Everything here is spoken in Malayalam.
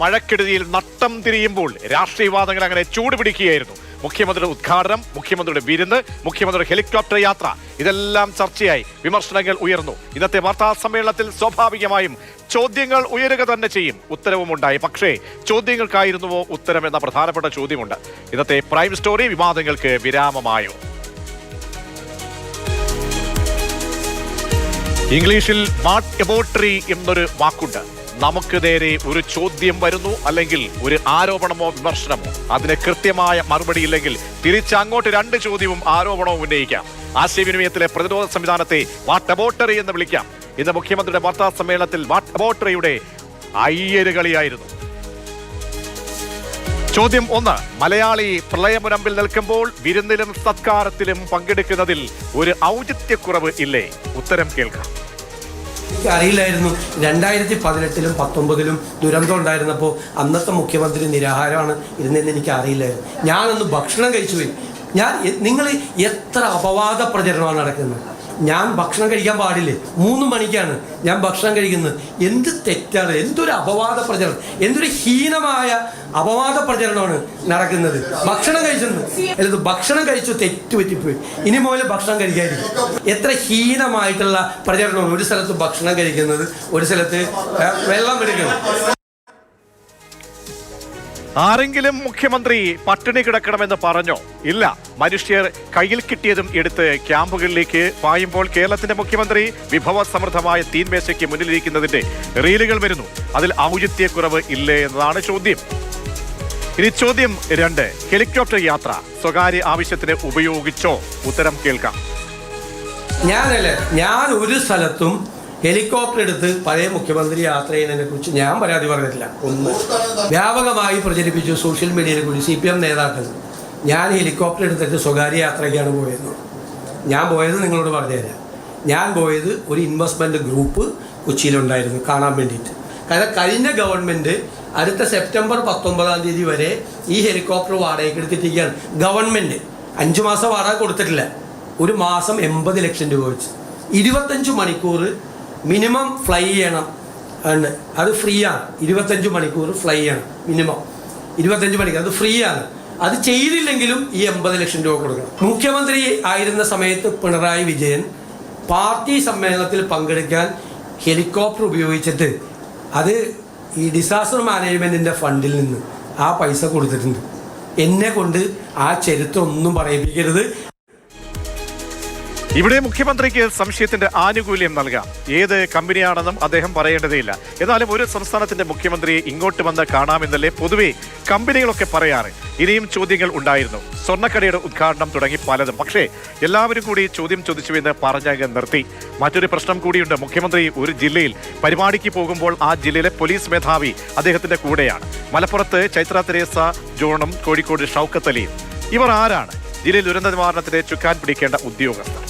മഴക്കെടുതിയിൽ നട്ടം തിരിയുമ്പോൾ രാഷ്ട്രീയവാദങ്ങൾ അങ്ങനെ ചൂടുപിടിക്കുകയായിരുന്നു. മുഖ്യമന്ത്രിയുടെ ഉദ്ഘാടനം, മുഖ്യമന്ത്രിയുടെ വിരുന്ന്, മുഖ്യമന്ത്രിയുടെ ഹെലികോപ്റ്റർ യാത്ര, ഇതെല്ലാം ചർച്ചയായി, വിമർശനങ്ങൾ ഉയർന്നു. ഇന്നത്തെ വാർത്താ സമ്മേളനത്തിൽ സ്വാഭാവികമായും ചോദ്യങ്ങൾ ഉയരുക തന്നെ ചെയ്യും. ഉത്തരവുമുണ്ടായി. പക്ഷേ ചോദ്യങ്ങൾക്കായിരുന്നുവോ ഉത്തരം എന്ന പ്രധാനപ്പെട്ട ചോദ്യമുണ്ട്. ഇന്നത്തെ പ്രൈം സ്റ്റോറി വിവാദങ്ങൾക്ക് വിരാമമായോ? ഇംഗ്ലീഷിൽ വാട്ട് എബൌട്ടറി എന്നൊരു വാക്കുണ്ട്. നമുക്ക് നേരെ ഒരു ചോദ്യം വരുന്നു, അല്ലെങ്കിൽ ഒരു ആരോപണമോ വിമർശനമോ, അതിന് കൃത്യമായ മറുപടി ഇല്ലെങ്കിൽ തിരിച്ചങ്ങോട്ട് രണ്ട് ചോദ്യവും ആരോപണവും ഉന്നയിക്കാം. ആശയവിനിമയത്തിലെ പ്രതിരോധ സംവിധാനത്തെ വാട്ട് എബൌട്ടറി എന്ന് വിളിക്കാം. ഇന്ന് മുഖ്യമന്ത്രിയുടെ വാർത്താ സമ്മേളനത്തിൽ വാട്ട് എബൌട്ടറിയുടെ അയ്യരുകളിയായിരുന്നു. ചോദ്യം 1. മലയാളി പ്രളയമുനമ്പിൽ നിൽക്കുമ്പോൾ വിരുന്നിലും സത്കാരത്തിലും പങ്കെടുക്കുന്നതിൽ ഒരു ഔചിത്യക്കുറവ് ഇല്ലേ? ഉത്തരം കേൾക്കാം. അറിയില്ലായിരുന്നു 2018-ലും 2019-ലും ദുരന്തം ഉണ്ടായിരുന്നപ്പോൾ അന്നത്തെ മുഖ്യമന്ത്രി നിരാഹാരമാണ് ഇരുന്നതെന്ന് എനിക്ക് അറിയില്ലായിരുന്നു. ഞാനൊന്ന് ഭക്ഷണം കഴിച്ചു പോയി. നിങ്ങൾ എത്ര അപവാദ പ്രചരണമാണ് നടക്കുന്നത്. ഞാൻ ഭക്ഷണം കഴിക്കാൻ പാടില്ലേ? 3 മണിക്കാണ് ഞാൻ ഭക്ഷണം കഴിക്കുന്നത്. എന്ത് തെറ്റാണ്, എന്തൊരു അപവാദ പ്രചരണം, എന്തൊരു ഹീനമായ അപവാദ പ്രചരണമാണ് നടക്കുന്നത്. ഭക്ഷണം കഴിച്ചെന്ന് അല്ലത് ഭക്ഷണം കഴിച്ചു, തെറ്റുപറ്റിപ്പോയി, ഇനി മുതൽ ഭക്ഷണം കഴിക്കാതിരിക്കും. എത്ര ഹീനമായിട്ടുള്ള പ്രചരണമാണ്. ഒരു സ്ഥലത്ത് ഭക്ഷണം കഴിക്കുന്നത്, ഒരു സ്ഥലത്ത് വെള്ളം എടുക്കുന്നത്. ആരെങ്കിലും മുഖ്യമന്ത്രി പട്ടിണി കിടക്കണമെന്ന് പറഞ്ഞോ? ഇല്ല. മനുഷ്യർ കയ്യിൽ കിട്ടിയതും എടുത്ത് ക്യാമ്പുകളിലേക്ക് പായുമ്പോൾ കേരളത്തിന്റെ മുഖ്യമന്ത്രി വിഭവസമൃദ്ധമായ തീൻമേശയ്ക്ക് മുന്നിലിരിക്കുന്നതിന്റെ റീലുകൾ വരുന്നു. അതിൽ ഔചിത്യക്കുറവ് ഇല്ലേ എന്നതാണ് ചോദ്യം. ഇനി ചോദ്യം 2. ഹെലികോപ്റ്റർ യാത്ര സ്വകാര്യ ആവശ്യത്തിന് ഉപയോഗിച്ചോ? ഉത്തരം കേൾക്കാം. ഞാൻ ഒരു സ്ഥലത്തും ഹെലികോപ്റ്റർ എടുത്ത് പഴയ മുഖ്യമന്ത്രി യാത്ര ചെയ്യുന്നതിനെ കുറിച്ച് ഞാൻ പരാതി പറഞ്ഞിട്ടില്ല. ഒന്ന് വ്യാപകമായി പ്രചരിപ്പിച്ചു സോഷ്യൽ മീഡിയയെ കുറിച്ച് CPM നേതാക്കൾ. ഞാൻ ഹെലികോപ്റ്റർ എടുത്തിട്ട് സ്വകാര്യ യാത്രയ്ക്കാണ് പോയത്. ഞാൻ പോയത് നിങ്ങളോട് പറഞ്ഞുതരാം. ഞാൻ പോയത് ഒരു ഇൻവെസ്റ്റ്മെൻറ്റ് ഗ്രൂപ്പ് കൊച്ചിയിലുണ്ടായിരുന്നു കാണാൻ വേണ്ടിയിട്ട്. കാരണം കഴിഞ്ഞ ഗവൺമെൻറ് അടുത്ത സെപ്റ്റംബർ 19 വരെ ഈ ഹെലികോപ്റ്റർ വാടകയ്ക്ക് എടുത്തിട്ടിരിക്കുകയാണ്. ഗവൺമെൻറ് 5 മാസം വാടക കൊടുത്തിട്ടില്ല. ഒരു മാസം 80 ലക്ഷം രൂപ വെച്ച് 25 മണിക്കൂർ മിനിമം ഫ്ലൈ ചെയ്യണം. അത് ഫ്രീ ആണ്. 25 മണിക്കൂർ ഫ്ലൈ ചെയ്യണം മിനിമം. 25 മണിക്കൂർ അത് ഫ്രീ ആണ്. അത് ചെയ്തില്ലെങ്കിലും ഈ 80 ലക്ഷം രൂപ കൊടുക്കണം. മുഖ്യമന്ത്രി ആയിരുന്ന സമയത്ത് പിണറായി വിജയൻ പാർട്ടി സമ്മേളനത്തിൽ പങ്കെടുക്കാൻ ഹെലികോപ്റ്റർ ഉപയോഗിച്ചിട്ട് അത് ഈ ഡിസാസ്റ്റർ മാനേജ്മെൻറ്റിൻ്റെ ഫണ്ടിൽ നിന്ന് ആ പൈസ കൊടുത്തിട്ടുണ്ട്. എന്നെ കൊണ്ട് ആ ചരിത്രം ഒന്നും പറയിപ്പിക്കരുത്. ഇവിടെ മുഖ്യമന്ത്രിക്ക് സംശയത്തിന്റെ ആനുകൂല്യം നൽകാം. ഏത് കമ്പനിയാണെന്നും അദ്ദേഹം പറയേണ്ടതേയില്ല. എന്നാലും ഒരു സംസ്ഥാനത്തിന്റെ മുഖ്യമന്ത്രിയെ ഇങ്ങോട്ട് വന്ന് കാണാമെന്നല്ലേ പൊതുവെ കമ്പനികളൊക്കെ പറയാറ്. ഇനിയും ചോദ്യങ്ങൾ ഉണ്ടായിരുന്നു. സ്വർണ്ണക്കടയുടെ ഉദ്ഘാടനം തുടങ്ങി പലതും. പക്ഷേ എല്ലാവരും കൂടി ചോദ്യം ചോദിച്ചുവെന്ന് പറഞ്ഞങ്ങ് നിർത്തി. മറ്റൊരു പ്രശ്നം കൂടിയുണ്ട്. മുഖ്യമന്ത്രി ഒരു ജില്ലയിൽ പരിപാടിക്ക് പോകുമ്പോൾ ആ ജില്ലയിലെ പോലീസ് മേധാവി അദ്ദേഹത്തിന്റെ കൂടെയാണ്. മലപ്പുറത്ത് ചൈത്ര തെരേസ ജോണും കോഴിക്കോട് ഷൗക്കത്ത് അലിയും. ഇവർ ആരാണ്? ജില്ലയിൽ ദുരന്ത നിവാരണത്തിന് ചുക്കാൻ പിടിക്കേണ്ട ഉദ്യോഗസ്ഥർ.